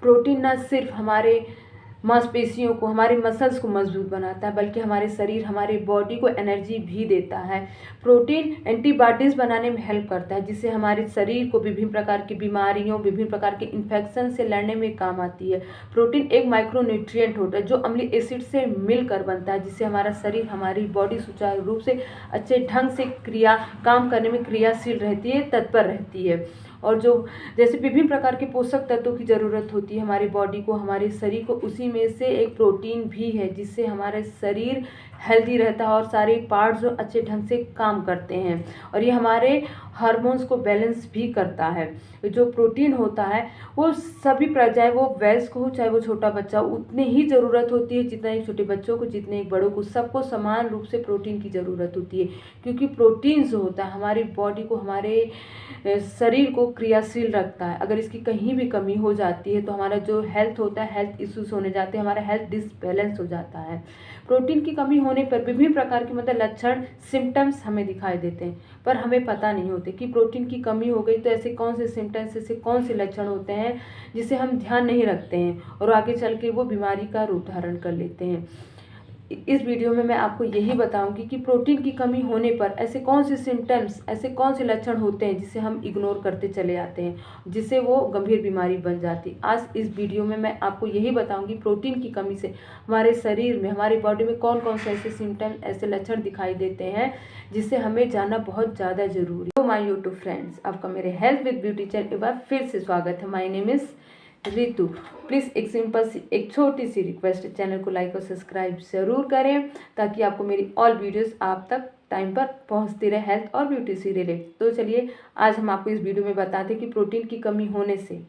Protein न सिर्फ हमारे मांसपेशियों को, हमारे मसल्स को मजबूत बनाता है, बल्कि हमारे शरीर, हमारे बॉडी को एनर्जी भी देता है। प्रोटीन एंटीबॉडीज़ बनाने में हेल्प करता है, जिससे हमारे शरीर को विभिन्न प्रकार की बीमारियों, विभिन्न प्रकार के इन्फेक्शन से लड़ने में काम आती है। प्रोटीन एक माइक्रोन्यूट्रिएंट होता है जो अम्लीय एसिड से मिलकर बनता है, जिससे हमारा शरीर, हमारी बॉडी सुचारू रूप से अच्छे ढंग से काम करने में क्रियाशील रहती है, तत्पर रहती है। और जो जैसे विभिन्न प्रकार के पोषक तत्वों की ज़रूरत होती है हमारी बॉडी को, हमारे शरीर को, उसी में से एक प्रोटीन भी है, जिससे हमारा शरीर हेल्दी रहता है और सारे पार्ट्स जो अच्छे ढंग से काम करते हैं। और ये हमारे हार्मोन्स को बैलेंस भी करता है। जो प्रोटीन होता है वो सभी चाहे वो वयस्क हो, चाहे वो छोटा बच्चा हो, उतनी ही ज़रूरत होती है जितना एक छोटे बच्चों को, जितने एक बड़ों को, सबको समान रूप से प्रोटीन की ज़रूरत होती है। क्योंकि प्रोटीन जो होता है हमारी बॉडी को, हमारे शरीर को क्रियाशील रखता है। अगर इसकी कहीं भी कमी हो जाती है तो हमारा जो हेल्थ होता है, हेल्थ इश्यूज होने जाते हैं, हमारा हेल्थ डिसबैलेंस हो जाता है। प्रोटीन की कमी होने पर विभिन्न प्रकार के लक्षण, सिम्टम्स हमें दिखाई देते हैं, पर हमें पता नहीं होते कि प्रोटीन की कमी हो गई तो ऐसे कौन से सिम्टम्स, ऐसे कौन से लक्षण होते हैं जिसे हम ध्यान नहीं रखते हैं और आगे चल के वो बीमारी का रूप धारण कर लेते हैं। इस वीडियो में मैं आपको यही बताऊंगी कि प्रोटीन की कमी होने पर ऐसे कौन से सिम्टम्स, ऐसे कौन से लक्षण होते हैं जिसे हम इग्नोर करते चले आते हैं, जिससे वो गंभीर बीमारी बन जाती। आज इस वीडियो में मैं आपको यही बताऊंगी प्रोटीन की कमी से हमारे शरीर में, हमारी बॉडी में कौन कौन से ऐसे सिम्टम्स, ऐसे लक्षण दिखाई देते हैं जिससे हमें जानना बहुत ज़्यादा जरूरी है। माय यूट्यूब फ्रेंड्स, आपका मेरे हेल्थ विद ब्यूटी चैनल एक बार फिर से स्वागत है। My name is Ritu. Please एक सिंपल सी, एक छोटी सी रिक्वेस्ट है, चैनल को लाइक और सब्सक्राइब ज़रूर करें ताकि आपको मेरी ऑल वीडियोस आप तक टाइम पर पहुंचती रहे, हेल्थ और ब्यूटी से रिलेटेड। तो चलिए आज हम आपको इस वीडियो में बताते हैं कि प्रोटीन की कमी होने से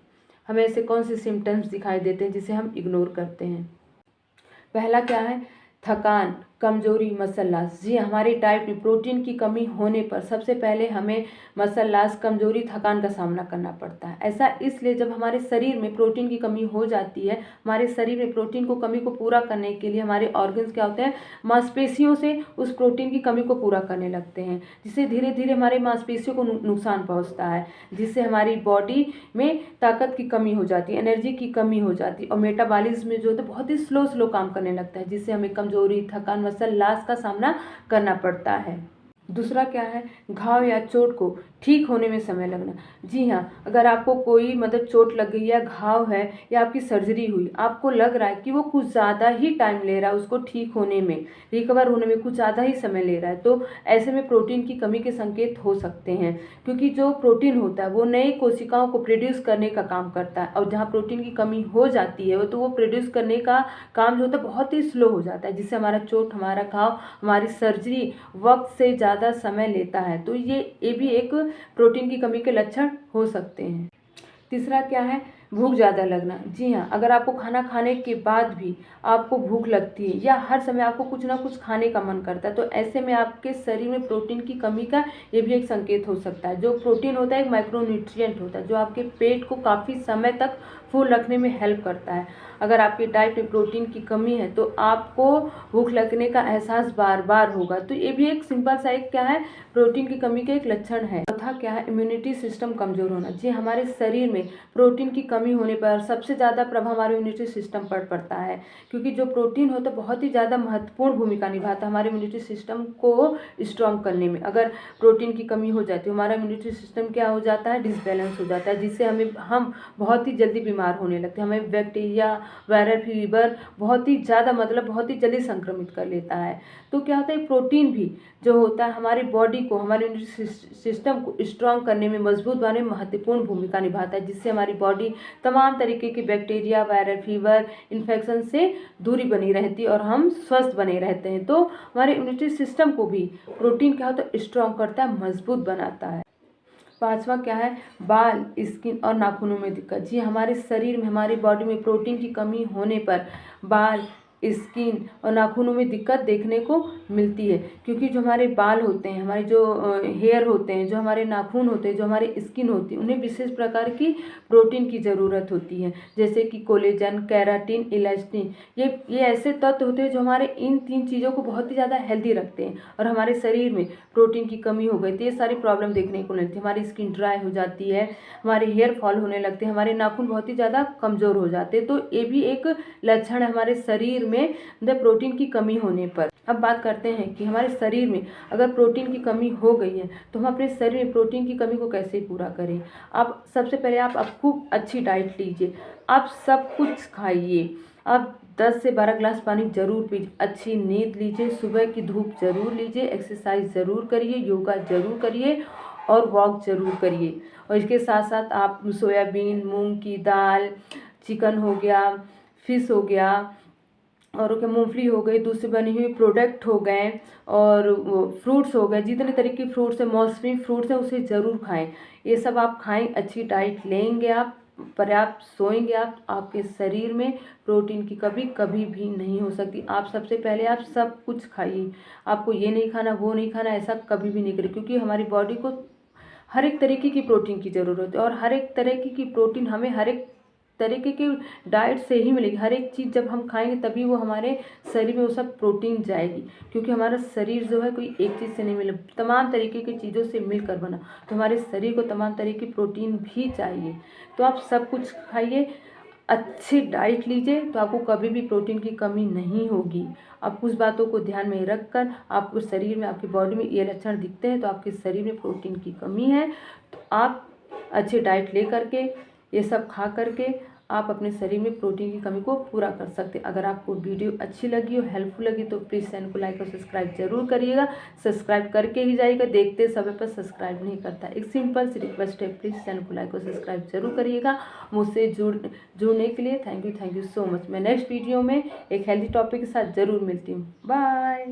हमें ऐसे कौन से सिम्टम्स दिखाई देते हैं जिसे हम इग्नोर करते हैं। पहला क्या है? थकान, कमजोरी, मसल लॉस। जी, हमारी डाइट में प्रोटीन की कमी होने पर सबसे पहले हमें मसल लॉस, कमजोरी, थकान का सामना करना पड़ता है। ऐसा इसलिए जब हमारे शरीर में प्रोटीन की कमी हो जाती है, हमारे शरीर में प्रोटीन को कमी को पूरा करने के लिए हमारे ऑर्गन्स क्या होते हैं, मांसपेशियों से उस प्रोटीन की कमी को पूरा करने लगते हैं, जिससे धीरे धीरे हमारे मांसपेशियों को नुकसान पहुँचता है, जिससे हमारी बॉडी में ताकत की कमी हो जाती है, एनर्जी की कमी हो जाती है और मेटाबॉलिज्म में जो है बहुत ही स्लो काम करने लगता है, जिससे हमें कमजोरी, थकान, मसल लॉस का सामना करना पड़ता है। दूसरा क्या है? घाव या चोट को ठीक होने में समय लगना। जी हाँ, अगर आपको कोई चोट लग गई या घाव है या आपकी सर्जरी हुई, आपको लग रहा है कि वो कुछ ज़्यादा ही टाइम ले रहा है उसको ठीक होने में, रिकवर होने में कुछ ज़्यादा ही समय ले रहा है, तो ऐसे में प्रोटीन की कमी के संकेत हो सकते हैं। क्योंकि जो प्रोटीन होता है वो नई कोशिकाओं को प्रोड्यूस करने का काम करता है, और जहाँ प्रोटीन की कमी हो जाती है तो वो प्रोड्यूस करने का काम जो होता है बहुत ही स्लो हो जाता है, जिससे हमारा चोट, हमारा घाव, हमारी सर्जरी वक्त से ज़्यादा समय लेता है। तो ये भी एक प्रोटीन की कमी के लक्षण हो सकते हैं। तीसरा क्या है? भूख ज़्यादा लगना। जी हाँ, अगर आपको खाना खाने के बाद भी आपको भूख लगती है या हर समय आपको कुछ ना कुछ खाने का मन करता है, तो ऐसे में आपके शरीर में प्रोटीन की कमी का ये भी एक संकेत हो सकता है। जो प्रोटीन होता है एक माइक्रोन्यूट्रिएंट होता है जो आपके पेट को काफ़ी समय तक फुल रखने में हेल्प करता है। अगर आपकी डाइट में प्रोटीन की कमी है तो आपको भूख लगने का एहसास बार बार होगा। तो ये भी एक सिंपल सा एक क्या है, प्रोटीन की कमी का एक लक्षण है। चौथा क्या है? इम्यूनिटी सिस्टम कमजोर होना। जी, हमारे शरीर में प्रोटीन की कमी होने पर सबसे ज़्यादा प्रभाव हमारे इम्यूनिटी सिस्टम पर पड़ता है, क्योंकि जो प्रोटीन होता है बहुत ही ज़्यादा महत्वपूर्ण भूमिका निभाता है हमारे इम्यूनिटी सिस्टम को स्ट्रॉन्ग करने में। अगर प्रोटीन की कमी हो जाती है, हमारा इम्यूनिटी सिस्टम क्या हो जाता है, डिसबैलेंस हो जाता है, जिससे हम बहुत ही जल्दी बीमार होने लगते हैं। हमें बैक्टीरिया, वायरल फीवर बहुत ही ज़्यादा बहुत ही जल्दी संक्रमित कर लेता है। तो क्या होता है, प्रोटीन भी जो होता है हमारी बॉडी को, हमारे इम्यूनिटी सिस्टम को स्ट्रॉन्ग करने में, मजबूत बनाने में महत्वपूर्ण भूमिका निभाता है, जिससे हमारी बॉडी तमाम तरीके के बैक्टीरिया, वायरल फीवर, इन्फेक्शन से दूरी बनी रहती है और हम स्वस्थ बने रहते हैं। तो हमारे इम्यूनिटी सिस्टम को भी प्रोटीन क्या होता है, स्ट्रॉन्ग करता है, मजबूत बनाता है। पांचवा क्या है? बाल, स्किन और नाखूनों में दिक्कत। जी, हमारे शरीर में, हमारी बॉडी में प्रोटीन की कमी होने पर बाल, स्किन और नाखूनों में दिक्कत देखने को मिलती है, क्योंकि जो हमारे बाल होते हैं, हमारे जो हेयर होते हैं, जो हमारे नाखून होते हैं, जो हमारे स्किन होती है, उन्हें विशेष प्रकार की प्रोटीन की ज़रूरत होती है, जैसे कि कोलेजन, केराटिन, इलास्टिन। ये ऐसे तत्व होते हैं जो हमारे इन 3 चीज़ों को बहुत ही ज़्यादा हेल्दी रखते हैं। और हमारे शरीर में प्रोटीन की कमी हो गई तो ये सारी प्रॉब्लम देखने को मिलती है। हमारी स्किन ड्राई हो जाती है, हमारे हेयर फॉल होने लगते हैं, हमारे नाखून बहुत ही ज़्यादा कमज़ोर हो जाते हैं। तो ये भी एक लक्षण है हमारे शरीर में प्रोटीन की कमी होने पर। अब बात करते हैं कि हमारे शरीर में अगर प्रोटीन की कमी हो गई है तो हम अपने शरीर में प्रोटीन की कमी को कैसे पूरा करें। आप सबसे पहले आप खूब अच्छी डाइट लीजिए, आप सब कुछ खाइए, आप 10 से 12 ग्लास पानी ज़रूर पीजिए, अच्छी नींद लीजिए, सुबह की धूप ज़रूर लीजिए, एक्सरसाइज ज़रूर करिए, योगा ज़रूर करिए और वॉक ज़रूर करिए। और इसके साथ साथ आप सोयाबीन, मूंग की दाल, चिकन हो गया, फिश हो गया और क्या मूंगफली हो गई, दूध से बनी हुई प्रोडक्ट हो गए और फ्रूट्स हो गए, जितने तरह के फ्रूट्स हैं, मौसमी फ्रूट्स हैं, उसे ज़रूर खाएं। ये सब आप खाएं, अच्छी डाइट लेंगे आप, पर्याप्त सोएंगे आप, आपके शरीर में प्रोटीन की कमी कभी भी नहीं हो सकती। आप सबसे पहले आप सब कुछ खाइए, आपको ये नहीं खाना वो नहीं खाना ऐसा कभी भी नहीं करें, क्योंकि हमारी बॉडी को हर एक तरीके की प्रोटीन की ज़रूरत है और हर एक तरीके की प्रोटीन हमें हर एक तरीके की डाइट से ही मिलेगी। हर एक चीज़ जब हम खाएंगे तभी वो हमारे शरीर में वो सब प्रोटीन जाएगी, क्योंकि हमारा शरीर जो है कोई एक चीज़ से नहीं मिले, तमाम तरीके की चीज़ों से मिलकर बना। तो हमारे शरीर को तमाम तरह की प्रोटीन भी चाहिए। तो आप सब कुछ खाइए, अच्छी डाइट लीजिए, तो आपको कभी भी प्रोटीन की कमी नहीं होगी। अब कुछ बातों को ध्यान में रखकर आपको शरीर में, आपकी बॉडी में ये लक्षण दिखते हैं तो आपके शरीर में प्रोटीन की कमी है। तो आप अच्छी डाइट ले करके, ये सब खा करके आप अपने शरीर में प्रोटीन की कमी को पूरा कर सकते हैं। अगर आपको वीडियो अच्छी लगी हो, हेल्पफुल लगी तो प्लीज़ चैनल को लाइक और सब्सक्राइब जरूर करिएगा। सब्सक्राइब करके ही जाइएगा, देखते समय पर सब्सक्राइब नहीं करता। एक सिंपल सी रिक्वेस्ट है, प्लीज़ चैनल को लाइक और सब्सक्राइब जरूर करिएगा। मुझसे जुड़ने के लिए थैंक यू सो मच। मैं नेक्स्ट वीडियो में एक हेल्दी टॉपिक के साथ ज़रूर मिलती हूँ। बाय।